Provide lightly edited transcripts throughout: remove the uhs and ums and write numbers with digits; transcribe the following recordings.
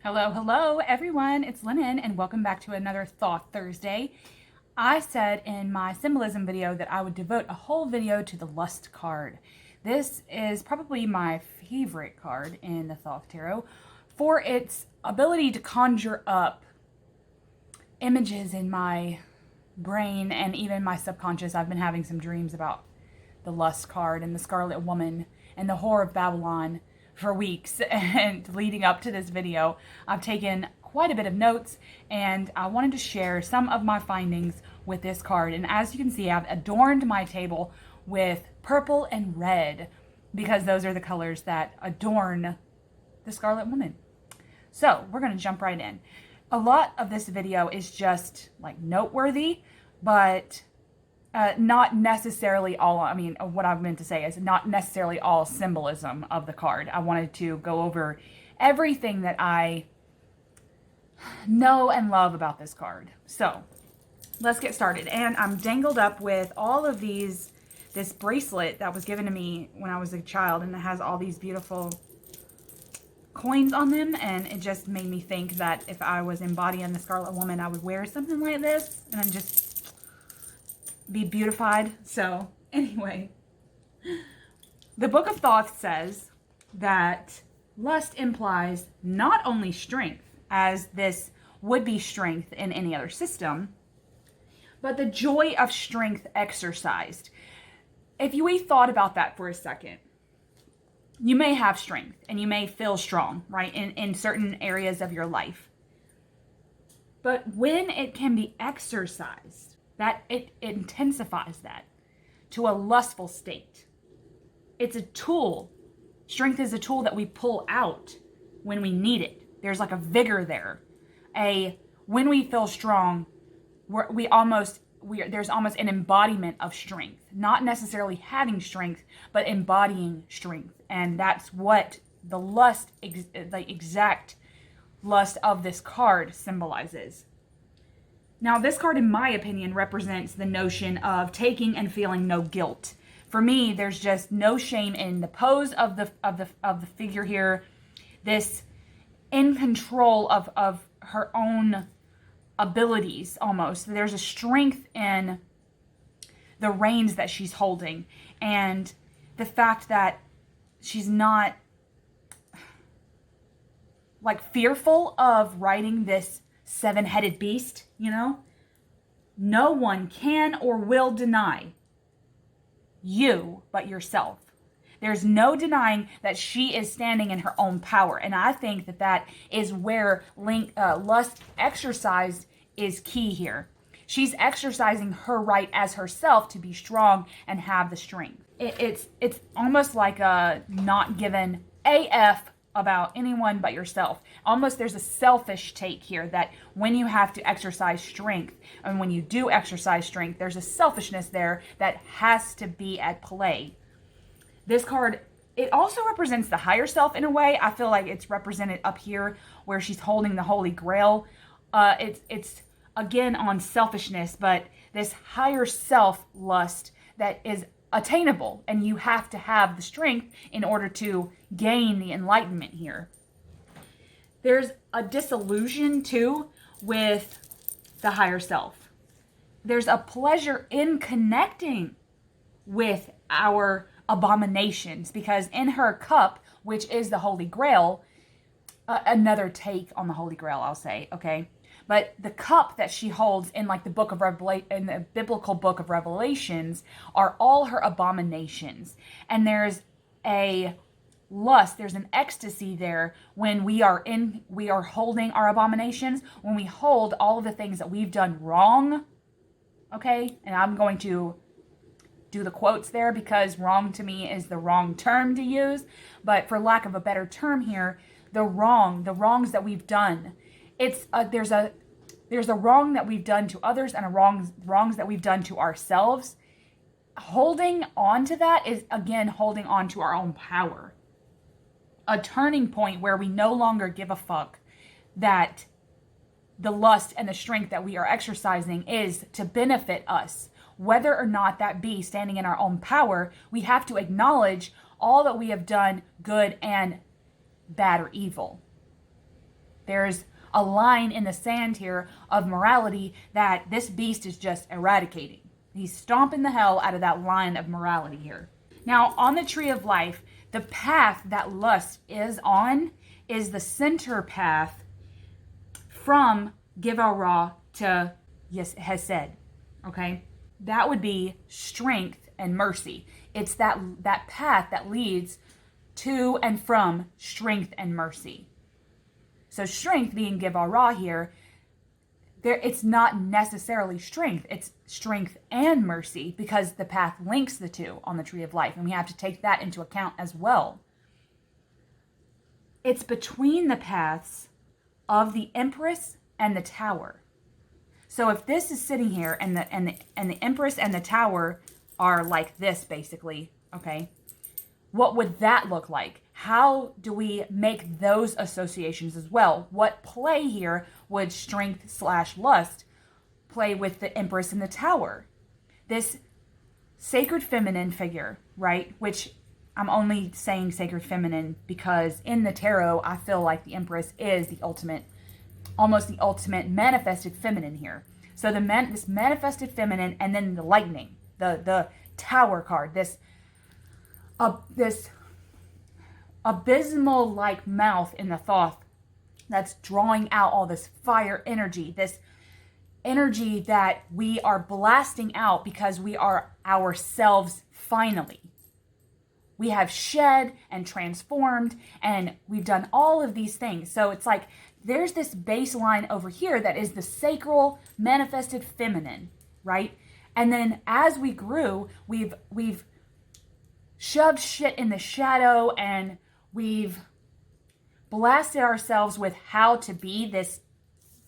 Hello, everyone. It's Lennon, and welcome back to another Thoth Thursday. I said in my symbolism video that I would devote a whole video to the Lust card. This is probably my favorite card in the Thoth Tarot for its ability to conjure up images in my brain and even my subconscious. I've been having some dreams about the Lust card and the Scarlet Woman and the Whore of Babylon for weeks, and leading up to this video, I've taken quite a bit of notes and I wanted to share some of my findings with this card. And as you can see, I've adorned my table with purple and red because those are the colors that adorn the Scarlet Woman. So we're going to jump right in. A lot of this video is just like noteworthy, but not necessarily all, what I meant to say is not necessarily all symbolism of the card. I wanted to go over everything that I know and love about this card. So let's get started. And I'm dangled up with all of this bracelet that was given to me when I was a child, and it has all these beautiful coins on them, and it just made me think that if I was embodying the Scarlet Woman, I would wear something like this and just be beautified. So anyway, the Book of Thoth says that lust implies not only strength, as this would be strength in any other system, but the joy of strength exercised. If we thought about that for a second, you may have strength and you may feel strong, right, in certain areas of your life. But when it can be exercised, that it intensifies that to a lustful state. It's a tool. Strength is a tool that we pull out when we need it. There's like a vigor there. When we feel strong, there's almost an embodiment of strength. Not necessarily having strength, but embodying strength. And that's what the exact lust of this card symbolizes. Now, this card, in my opinion, represents the notion of taking and feeling no guilt. For me, there's just no shame in the pose of the figure here. This in control of her own abilities, almost. There's a strength in the reins that she's holding, and the fact that she's not like fearful of riding this seven-headed beast, No one can or will deny you but yourself. There's no denying that she is standing in her own power. And I think that is where lust exercised is key here. She's exercising her right as herself to be strong and have the strength. It's almost like a not given AF about anyone but yourself. Almost there's a selfish take here that when you have to exercise strength, and when you do exercise strength, there's a selfishness there that has to be at play. This card, it also represents the higher self in a way. I feel like it's represented up here where she's holding the Holy Grail. It's again on selfishness, but this higher self lust that is attainable, and you have to have the strength in order to gain the enlightenment here. There's a disillusion too with the higher self. There's a pleasure in connecting with our abominations, because in her cup, which is the Holy Grail, another take on the Holy Grail, I'll say, okay? But the cup that she holds in like the in the biblical book of Revelations are all her abominations. And there's a lust, there's an ecstasy there when we are holding our abominations, when we hold all of the things that we've done wrong, okay? And I'm going to do the quotes there because wrong to me is the wrong term to use. But for lack of a better term here, the wrongs that we've done. There's a wrong that we've done to others and wrongs that we've done to ourselves. Holding on to that is, again, holding on to our own power. A turning point where we no longer give a fuck that the lust and the strength that we are exercising is to benefit us. Whether or not that be standing in our own power, we have to acknowledge all that we have done, good and bad or evil. There's a line in the sand here of morality that this beast is just eradicating. He's stomping the hell out of that line of morality here. Now, on the tree of life, the path that lust is on is the center path from Gival Ra to Hesed. Okay? That would be strength and mercy. It's that path that leads to and from strength and mercy. So strength being Gival Ra here, it's not necessarily strength. It's strength and mercy because the path links the two on the tree of life. And we have to take that into account as well. It's between the paths of the Empress and the Tower. So if this is sitting here and the Empress and the Tower are like this basically, okay, what would that look like? How do we make those associations as well? What play here would strength/lust play with the Empress and the Tower? This sacred feminine figure, right? Which I'm only saying sacred feminine because in the tarot, I feel like the Empress is the ultimate, almost the ultimate manifested feminine here. So this manifested feminine, and then the lightning, the Tower card, this abysmal like mouth in the Thoth that's drawing out all this fire energy, this energy that we are blasting out because we are ourselves finally. We have shed and transformed and we've done all of these things. So it's like there's this baseline over here that is the sacral manifested feminine, right? And then as we grew, we've shoved shit in the shadow and we've blasted ourselves with how to be this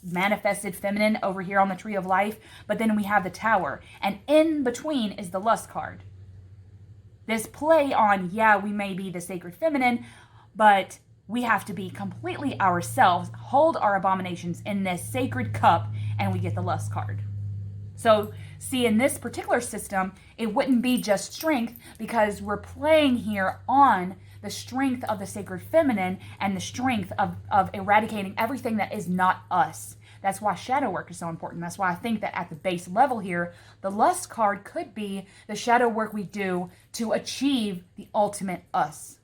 manifested feminine over here on the tree of life. But then we have the Tower, and in between is the lust card. This play on, yeah, we may be the sacred feminine, but we have to be completely ourselves, hold our abominations in this sacred cup, and we get the lust card. So see, in this particular system, it wouldn't be just strength because we're playing here on the strength of the sacred feminine and the strength of eradicating everything that is not us. That's why shadow work is so important. That's why I think that at the base level here, the lust card could be the shadow work we do to achieve the ultimate us.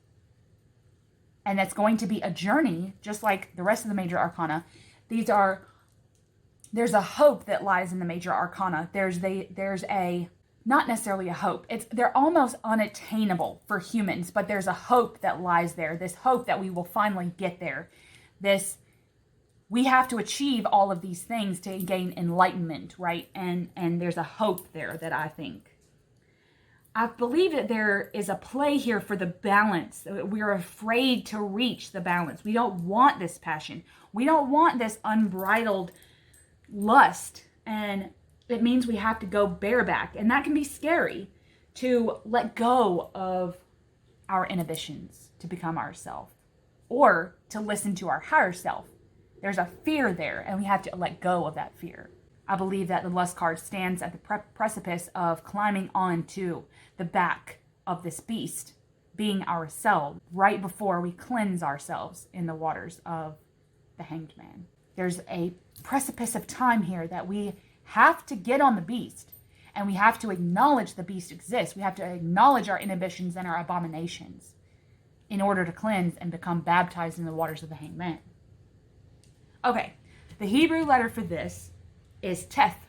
And that's going to be a journey, just like the rest of the major arcana. There's a hope that lies in the major arcana. There's a not necessarily a hope. They're almost unattainable for humans, but there's a hope that lies there. This hope that we will finally get there. We have to achieve all of these things to gain enlightenment, right? And there's a hope there that I think. I believe that there is a play here for the balance. We're afraid to reach the balance. We don't want this passion. We don't want this unbridled lust, and it means we have to go bareback, and that can be scary, to let go of our inhibitions to become ourself, or to listen to our higher self. There's a fear there, and we have to let go of that fear. I believe that the lust card stands at the precipice of climbing onto the back of this beast, being ourselves, right before we cleanse ourselves in the waters of the hanged man. There's a precipice of time here that we have to get on the beast, and we have to acknowledge the beast exists. We have to acknowledge our inhibitions and our abominations in order to cleanse and become baptized in the waters of the hanged man. Okay, the Hebrew letter for this is Teth.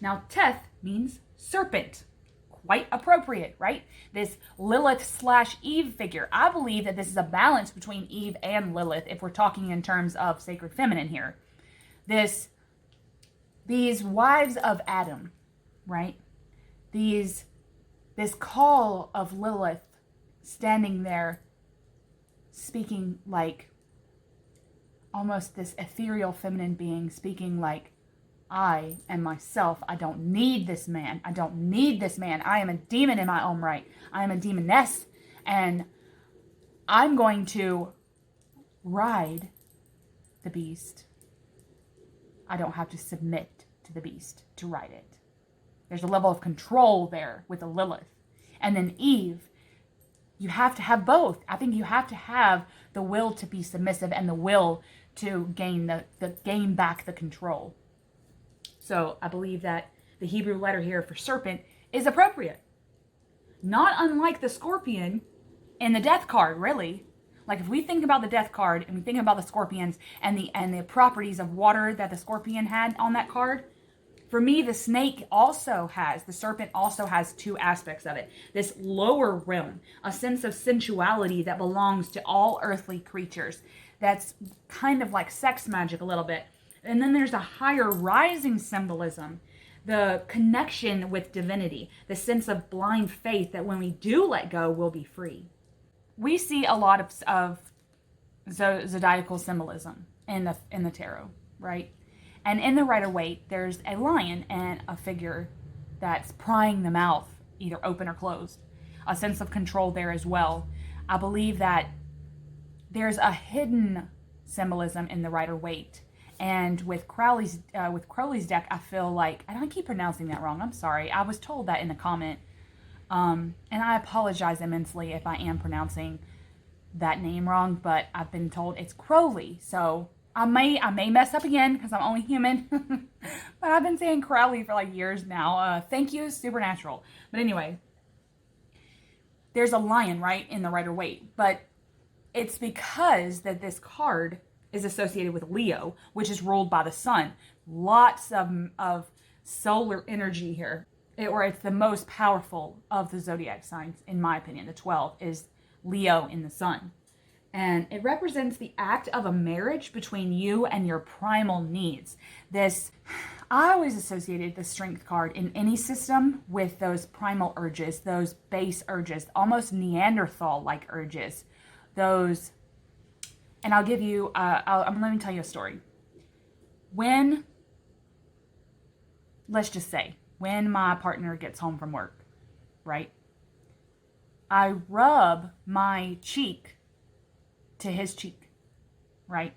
Now, Teth means serpent. Quite appropriate, right? This Lilith/Eve figure. I believe that this is a balance between Eve and Lilith if we're talking in terms of sacred feminine here. These wives of Adam, right? This call of Lilith standing there speaking like almost this ethereal feminine being, speaking like, I am myself. I don't need this man. I don't need this man. I am a demon in my own right. I am a demoness, and I'm going to ride the beast. I don't have to submit to the beast to ride it. There's a level of control there with the Lilith. And then Eve, you have to have both. I think you have to have the will to be submissive and the will to gain gain back the control. So I believe that the Hebrew letter here for serpent is appropriate. Not unlike the scorpion in the death card, really. Like if we think about the death card and we think about the scorpions and the properties of water that the scorpion had on that card, for me, the serpent also has two aspects of it. This lower realm, a sense of sensuality that belongs to all earthly creatures. That's kind of like sex magic a little bit. And then there's a higher rising symbolism, the connection with divinity, the sense of blind faith that when we do let go, we'll be free. We see a lot of zodiacal symbolism in the tarot, right? And in the Rider-Waite, there's a lion and a figure that's prying the mouth, either open or closed. A sense of control there as well. I believe that there's a hidden symbolism in the Rider-Waite. And with Crowley's deck, I feel like, and I keep pronouncing that wrong, I'm sorry. I was told that in a comment. And I apologize immensely if I am pronouncing that name wrong, but I've been told it's Crowley. So I may mess up again because I'm only human. But I've been saying Crowley for like years now. Thank you, Supernatural. But anyway, there's a lion, right, in the Rider-Waite. But it's because that this card is associated with Leo, which is ruled by the sun. Lots of solar energy here. It's the most powerful of the zodiac signs, in my opinion. The 12 is Leo in the sun. And it represents the act of a marriage between you and your primal needs. I always associated the strength card in any system with those primal urges, those base urges, almost Neanderthal-like urges. And I'll give you, let me tell you a story. Let's just say, when my partner gets home from work, right? I rub my cheek to his cheek, right?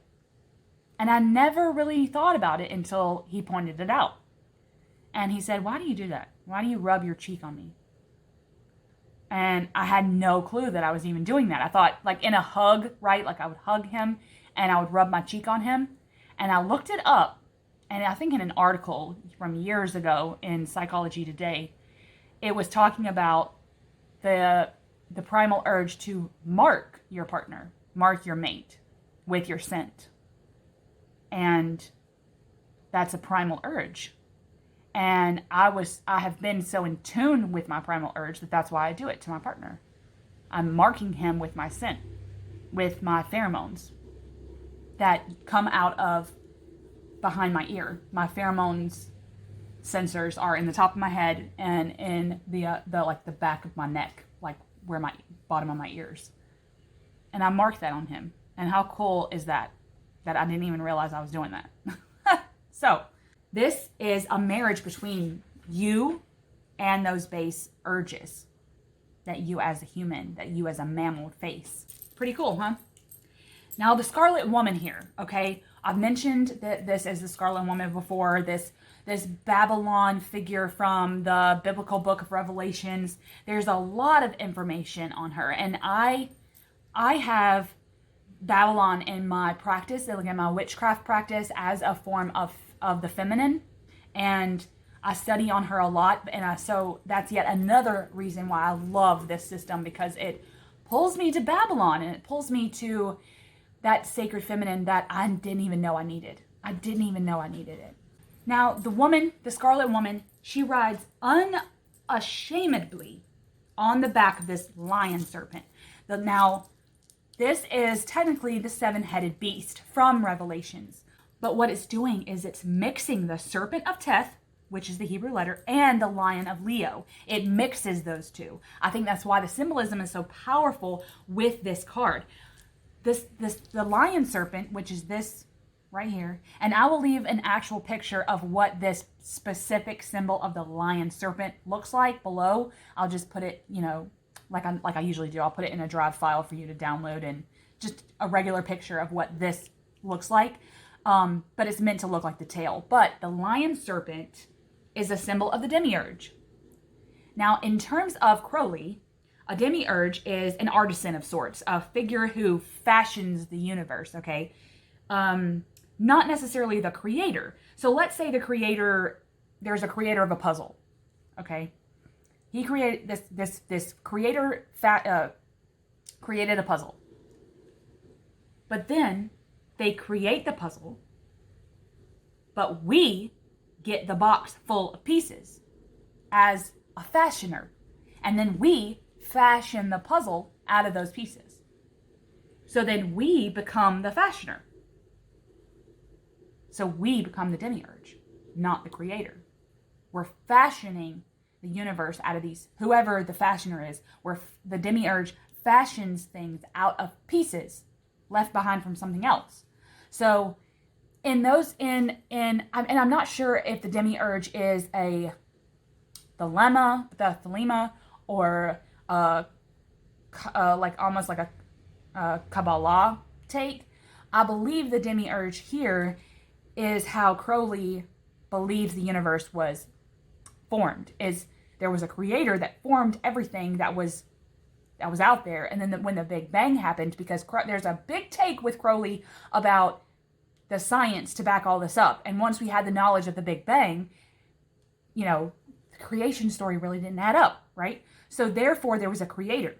And I never really thought about it until he pointed it out. And he said, "Why do you do that? Why do you rub your cheek on me?" And I had no clue that I was even doing that. I thought, like in a hug, right? Like I would hug him and I would rub my cheek on him. And I looked it up, and I think in an article from years ago in Psychology Today, it was talking about the primal urge to mark your partner, mark your mate with your scent. And that's a primal urge. And I have been so in tune with my primal urge that's why I do it to my partner. I'm marking him with my scent, with my pheromones that come out of behind my ear. My pheromones sensors are in the top of my head and in the back of my neck, like where my bottom of my ears. And I mark that on him. And how cool is that? That I didn't even realize I was doing that. So, this is a marriage between you and those base urges that you as a human, that you as a mammal face. Pretty cool, huh? Now, the Scarlet Woman here, okay? I've mentioned this as the Scarlet Woman before, this Babylon figure from the biblical book of Revelations. There's a lot of information on her, and I have Babylon in my practice, like in my witchcraft practice, as a form of the feminine, and I study on her a lot, and so that's yet another reason why I love this system, because it pulls me to Babylon, and it pulls me to that sacred feminine that I didn't even know I needed. I didn't even know I needed it. Now, the Scarlet Woman, she rides unashamedly on the back of this lion serpent. Now, this is technically the seven-headed beast from Revelations. But what it's doing is it's mixing the serpent of Thoth, which is the Hebrew letter, and the lion of Leo. It mixes those two. I think that's why the symbolism is so powerful with this card. The lion serpent, which is this right here, and I will leave an actual picture of what this specific symbol of the lion serpent looks like below. I'll just put it, like I usually do. I'll put it in a drive file for you to download, and just a regular picture of what this looks like. But it's meant to look like the tail. But the lion serpent is a symbol of the demiurge. Now, in terms of Crowley, a demiurge is an artisan of sorts, a figure who fashions the universe, okay? not necessarily the creator. So let's say there's a creator of a puzzle, okay? He created this creator created a puzzle. But then they create the puzzle, but we get the box full of pieces as a fashioner. And then we fashion the puzzle out of those pieces. So then we become the fashioner. So we become the demiurge, not the creator. We're fashioning the universe out of these, whoever the fashioner is, where the demiurge fashions things out of pieces left behind from something else. So in those, and I'm not sure if the demiurge is the thelema, or like almost like a Kabbalah take. I believe the demiurge here is how Crowley believes the universe was formed. Is there was a creator that formed everything that was out there, and then when the Big Bang happened, because there's a big take with Crowley about the science to back all this up, and once we had the knowledge of the Big Bang, the creation story really didn't add up, right? So therefore there was a creator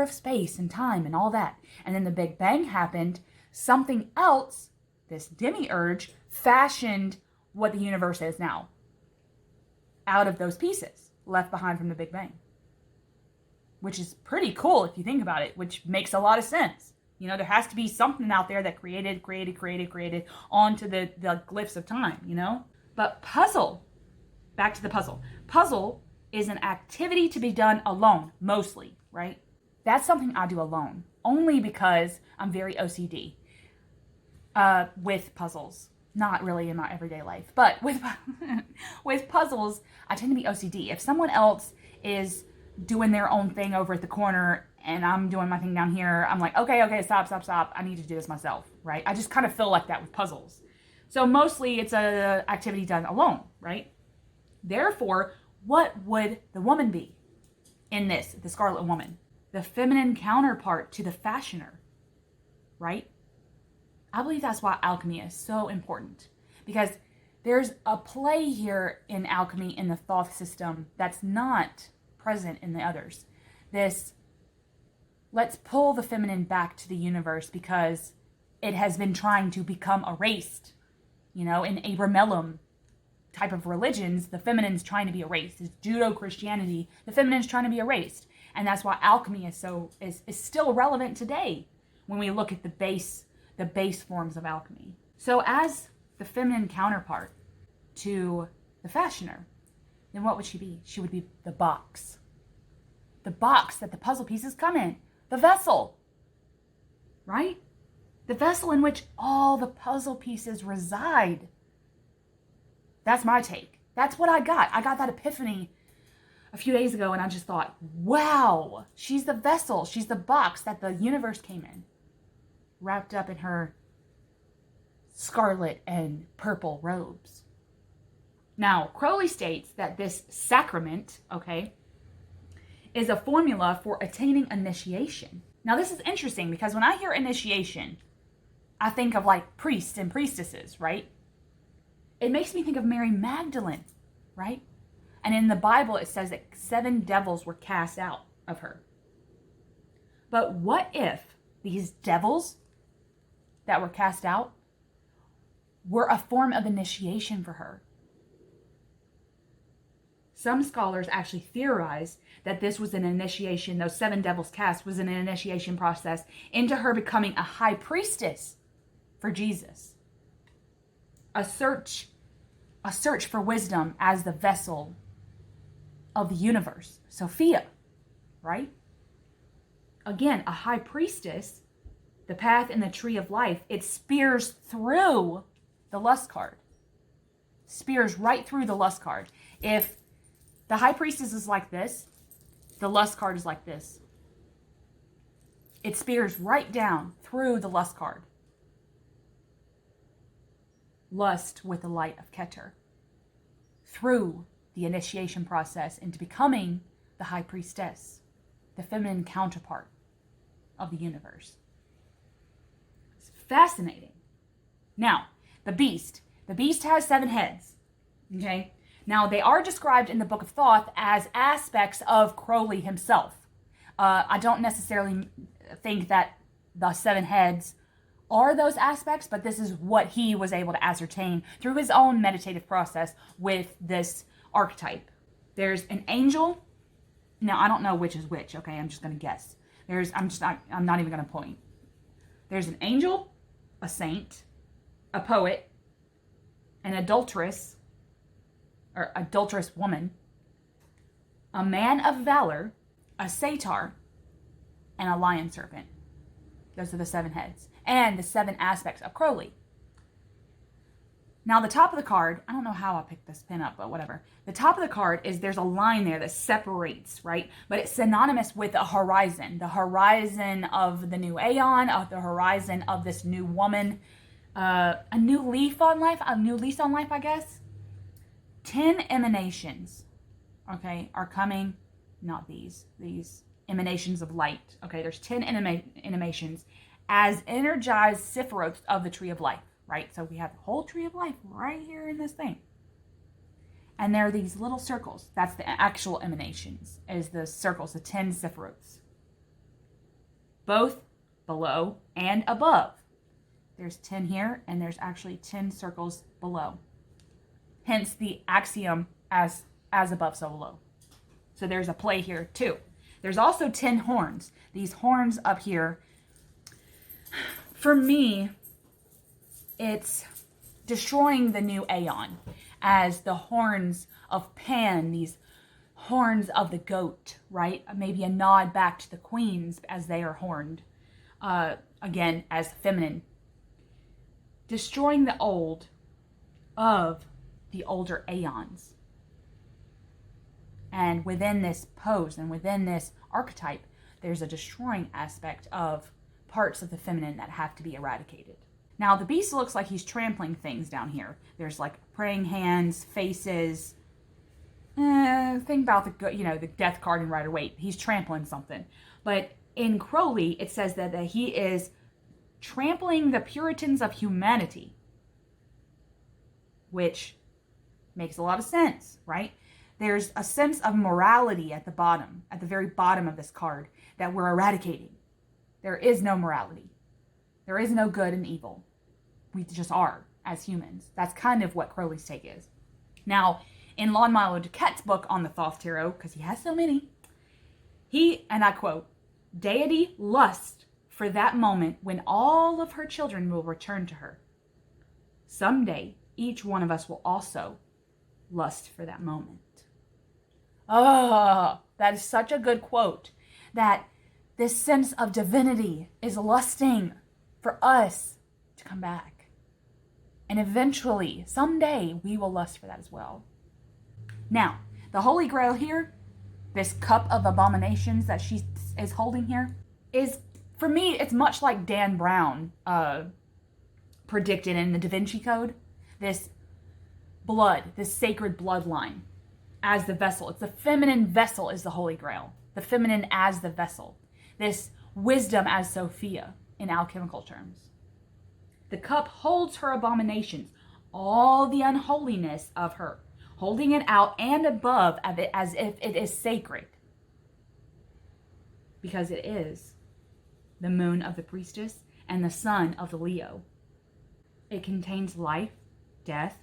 of space and time and all that, and then the Big Bang happened, something else, this demiurge, fashioned what the universe is now out of those pieces left behind from the Big Bang. Which is pretty cool if you think about it, which makes a lot of sense. There has to be something out there that created onto the glyphs of time, But puzzle, back to the puzzle. Puzzle is an activity to be done alone, mostly, right? That's something I do alone, only because I'm very OCD with puzzles. Not really in my everyday life, but with puzzles, I tend to be OCD. If someone else is doing their own thing over at the corner and I'm doing my thing down here, I'm like, okay, stop. I need to do this myself, right? I just kind of feel like that with puzzles. So mostly it's a activity done alone, right? Therefore, what would the woman be in this, the Scarlet Woman? The feminine counterpart to the fashioner, right? I believe that's why alchemy is so important, because there's a play here in alchemy in the Thoth system that's not present in the others. Let's pull the feminine back to the universe because it has been trying to become erased. In Abramelin type of religions, the feminine's trying to be erased. It's Judo-Christianity, the feminine's trying to be erased. And that's why alchemy is still relevant today when we look at the base forms of alchemy. So as the feminine counterpart to the fashioner, then what would she be? She would be the box. The box that the puzzle pieces come in. The vessel. Right? The vessel in which all the puzzle pieces reside. That's my take. That's what I got. I got that epiphany a few days ago, and I just thought, wow, she's the vessel. She's the box that the universe came in, wrapped up in her scarlet and purple robes. Now, Crowley states that this sacrament, is a formula for attaining initiation. Now, this is interesting because when I hear initiation, I think of like priests and priestesses, right? It makes me think of Mary Magdalene, right? And in the Bible, it says that 7 devils were cast out of her. But what if these devils that were cast out were a form of initiation for her? Some scholars actually theorize that this was an initiation, those 7 devils cast was an initiation process into her becoming a high priestess for Jesus. A search for wisdom as the vessel of the universe. Sophia, right? Again, a high priestess, the path in the tree of life, it spears through the lust card. Spears right through the lust card. If the high priestess is like this, the lust card is like this. It spears right down through the lust card. Lust with the light of Keter. Through the initiation process into becoming the high priestess, the feminine counterpart of the universe. It's fascinating. Now, the beast. The beast has 7 heads. Okay? Now, they are described in the Book of Thoth as aspects of Crowley himself. I don't necessarily think that the 7 heads are those aspects, but this is what he was able to ascertain through his own meditative process with this archetype. There's an angel. Now, I don't know which is which, okay? I'm just going to guess. I'm not even going to point. There's an angel, a saint, a poet, an adulteress, or adulterous woman, a man of valor, a satyr, and a lion serpent. Those are the 7 heads. And the 7 aspects of Crowley. Now, the top of the card, I don't know how I picked this pin up, but whatever. The top of the card is there's a line there that separates, right? But it's synonymous with a horizon. The horizon of the new aeon, of the horizon of this new woman. A new lease on life, I guess. 10 emanations, okay, are coming. Not these emanations of light. Okay, there's 10 emanations as energized sephiroths of the tree of life, right? So we have the whole tree of life right here in this thing. And there are these little circles. That's the actual emanations, is the circles, the 10 sephiroths. Both below and above. There's 10 here, and there's actually 10 circles below. Hence the axiom as above, so below. So there's a play here too. There's also 10 horns. These horns up here, for me, it's destroying the new aeon as the horns of Pan, these horns of the goat, right? Maybe a nod back to the queens as they are horned, again, as feminine. Destroying the old of the older aeons. And within this pose and within this archetype, there's a destroying aspect of parts of the feminine that have to be eradicated. Now, the beast looks like he's trampling things down here. There's like praying hands, faces. Think about the death card in Rider-Waite. He's trampling something. But in Crowley, it says that he is trampling the Puritans of humanity, which makes a lot of sense, right? There's a sense of morality at the bottom, at the very bottom of this card, that we're eradicating. There is no morality. There is no good and evil. We just are, as humans. That's kind of what Crowley's take is. Now, in Lon Milo DuQuette's book on the Thoth Tarot, because he has so many, he, and I quote, "Deity lusts for that moment when all of her children will return to her. Someday, each one of us will also lust for that moment." Oh, that is such a good quote. That this sense of divinity is lusting for us to come back. And eventually, someday, we will lust for that as well. Now, the Holy Grail here, this cup of abominations that she is holding here, is, for me, it's much like Dan Brown predicted in the Da Vinci Code. This blood, this sacred bloodline as the vessel. It's the feminine vessel is the Holy Grail. The feminine as the vessel. This wisdom as Sophia in alchemical terms. The cup holds her abominations, all the unholiness of her, holding it out and above of it as if it is sacred. Because it is the moon of the priestess and the sun of the Leo. It contains life, death,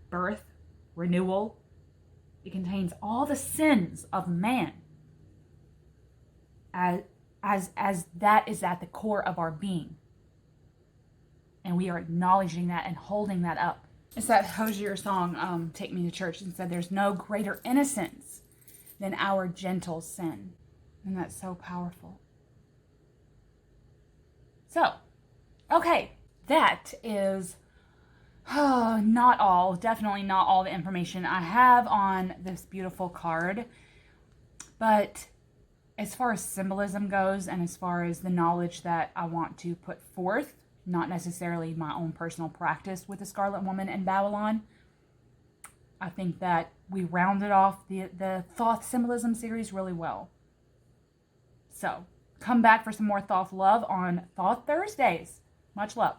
birth, renewal. It contains all the sins of man. As that is at the core of our being. And we are acknowledging that and holding that up. It's that Hosier song, Take Me to Church, and said there's no greater innocence than our gentle sin. And that's so powerful. So, okay, that is definitely not all the information I have on this beautiful card. But as far as symbolism goes, and as far as the knowledge that I want to put forth, not necessarily my own personal practice with the Scarlet Woman in Babylon, I think that we rounded off the Thoth symbolism series really well. So, come back for some more Thoth love on Thoth Thursdays. Much love.